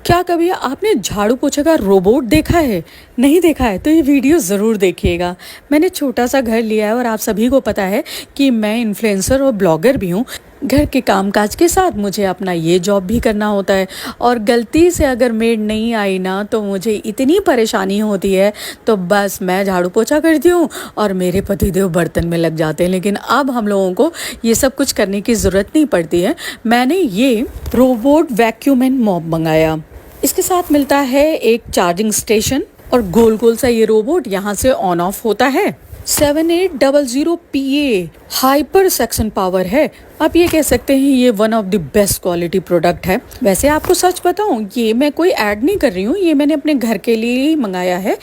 क्या कभी आपने झाड़ू पोछा का रोबोट देखा है? नहीं देखा है तो ये वीडियो ज़रूर देखिएगा। मैंने छोटा सा घर लिया है और आप सभी को पता है कि मैं इन्फ्लुएंसर और ब्लॉगर भी हूँ। घर के कामकाज के साथ मुझे अपना ये जॉब भी करना होता है और गलती से अगर मेड नहीं आई ना तो मुझे इतनी परेशानी होती है, तो बस मैं झाड़ू पोछा करती हूँ और मेरे पतिदेव बर्तन में लग जाते हैं। लेकिन अब हम लोगों को ये सब कुछ करने की ज़रूरत नहीं पड़ती है। मैंने ये रोबोट वैक्यूम एंड मॉप मंगाया। इसके साथ मिलता है एक चार्जिंग स्टेशन और गोल गोल सा ये रोबोट यहाँ से ऑन ऑफ होता है। 7800 PA हाइपर सेक्शन पावर है। आप ये कह सकते हैं ये one of the best quality product है। वैसे आपको सच बताऊं, ये मैं कोई ऐड नहीं कर रही हूँ, ये मैंने अपने घर के लिए ही मंगाया है।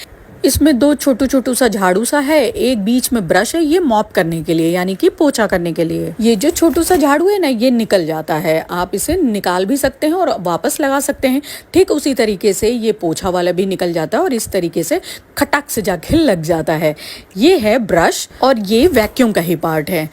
इसमें दो छोटू सा झाड़ू सा है, एक बीच में ब्रश है, ये मॉप करने के लिए यानी कि पोछा करने के लिए। ये जो छोटू सा झाड़ू है ना, ये निकल जाता है, आप इसे निकाल भी सकते हैं और वापस लगा सकते हैं। ठीक उसी तरीके से ये पोछा वाला भी निकल जाता है और इस तरीके से खटक से जाके लग जाता है। ये है ब्रश और ये वैक्यूम का ही पार्ट है।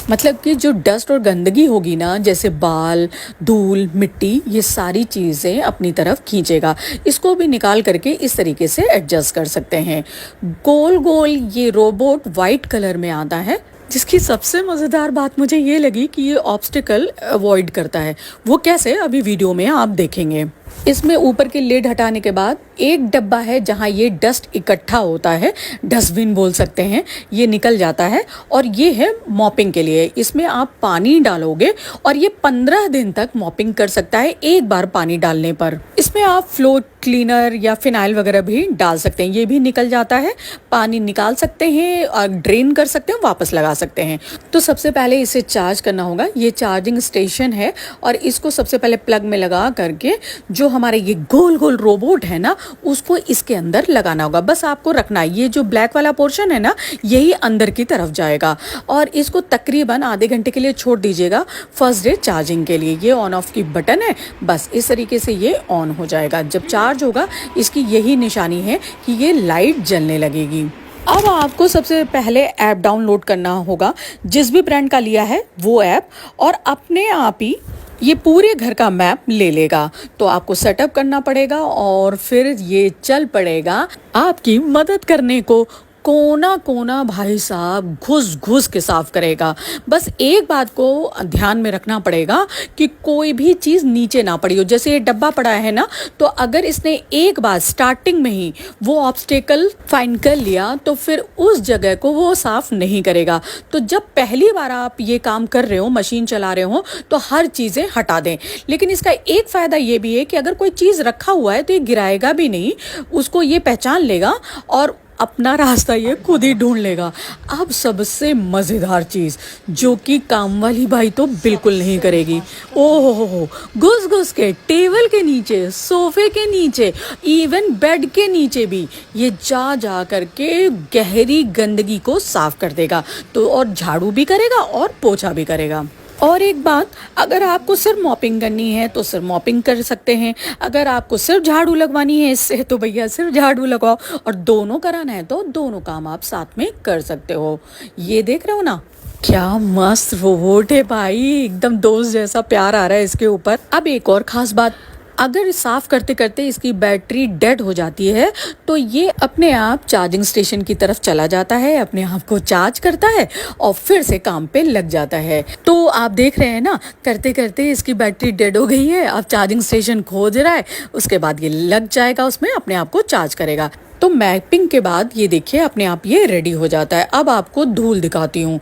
मतलब कि जो डस्ट और गंदगी होगी ना, जैसे बाल, धूल, मिट्टी, ये सारी चीज़ें अपनी तरफ खींचेगा। इसको भी निकाल करके इस तरीके से एडजस्ट कर सकते हैं। गोल गोल ये रोबोट वाइट कलर में आता है, जिसकी सबसे मज़ेदार बात मुझे ये लगी कि ये ऑब्स्टिकल अवॉइड करता है। वो कैसे, अभी वीडियो में आप देखेंगे। इसमें ऊपर के लिड हटाने के बाद एक डब्बा है जहाँ ये डस्ट इकट्ठा होता है, डस्टबिन बोल सकते हैं, ये निकल जाता है। और ये है मॉपिंग के लिए। इसमें आप पानी डालोगे और ये 15 दिन तक मॉपिंग कर सकता है एक बार पानी डालने पर। इसमें आप फ्लोर क्लीनर या फिनाइल वगैरह भी डाल सकते हैं, ये भी निकल जाता है। पानी निकाल सकते हैं और ड्रेन कर सकते हैं, वापस लगा सकते हैं। तो सबसे पहले इसे चार्ज करना होगा। ये चार्जिंग स्टेशन है और इसको सबसे पहले प्लग में लगा करके जो हमारे ये गोल गोल रोबोट है ना, उसको इसके अंदर लगाना होगा। बस आपको रखना है, ये जो ब्लैक वाला पोर्शन है ना, यही अंदर की तरफ जाएगा और इसको तकरीबन आधे घंटे के लिए छोड़ दीजिएगा फर्स्ट डे चार्जिंग के लिए। ये ऑन ऑफ की बटन है, बस इस तरीके से ये ऑन हो जाएगा। जब चार्ज होगा, इसकी यही निशानी है कि ये लाइट जलने लगेगी। अब आपको सबसे पहले ऐप डाउनलोड करना होगा, जिस भी ब्रांड का लिया है वो ऐप, और अपने आप ही ये पूरे घर का मैप ले लेगा। तो आपको सेटअप करना पड़ेगा और फिर ये चल पड़ेगा आपकी मदद करने को। कोना कोना भाई साहब घुस घुस के साफ करेगा। बस एक बात को ध्यान में रखना पड़ेगा कि कोई भी चीज़ नीचे ना पड़ी हो। जैसे ये डब्बा पड़ा है ना, तो अगर इसने एक बार स्टार्टिंग में ही वो ऑब्स्टेकल फाइंड कर लिया तो फिर उस जगह को वो साफ नहीं करेगा। तो जब पहली बार आप ये काम कर रहे हो, मशीन चला रहे हो, तो हर चीज़ें हटा दें। लेकिन इसका एक फ़ायदा ये भी है कि अगर कोई चीज़ रखा हुआ है तो ये गिराएगा भी नहीं, उसको ये पहचान लेगा और अपना रास्ता ये खुद ही ढूंढ लेगा। अब सबसे मज़ेदार चीज़, जो कि काम वाली भाई तो बिल्कुल नहीं करेगी, ओहो हो, घुस घुस के टेबल के नीचे, सोफे के नीचे, इवन बेड के नीचे भी ये जा करके गहरी गंदगी को साफ कर देगा। तो और झाड़ू भी करेगा और पोछा भी करेगा। और एक बात, अगर आपको सिर्फ मॉपिंग करनी है तो सिर्फ मॉपिंग कर सकते हैं। अगर आपको सिर्फ झाड़ू लगवानी है इससे, तो भैया सिर्फ झाड़ू लगाओ। और दोनों कराना है तो दोनों काम आप साथ में कर सकते हो। ये देख रहे हो ना, क्या मस्त रोबोट है भाई, एकदम दोस्त जैसा प्यार आ रहा है इसके ऊपर। अब एक और ख़ास बात, अगर साफ़ करते करते इसकी बैटरी डेड हो जाती है तो ये अपने आप चार्जिंग स्टेशन की तरफ चला जाता है, अपने आप को चार्ज करता है और फिर से काम पे लग जाता है। तो आप देख रहे हैं ना, करते करते इसकी बैटरी डेड हो गई है, अब चार्जिंग स्टेशन खोज रहा है, उसके बाद ये लग जाएगा, उसमें अपने आप को चार्ज करेगा। तो मैपिंग के बाद ये देखिए अपने आप ये रेडी हो जाता है। अब आपको धूल दिखाती हूँ।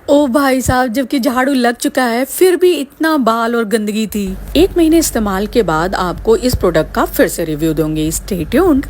ओ भाई साहब, जबकि झाड़ू लग चुका है फिर भी इतना बाल और गंदगी थी। 1 महीने इस्तेमाल के बाद आपको इस प्रोडक्ट का फिर से रिव्यू दूंगी। Stay tuned.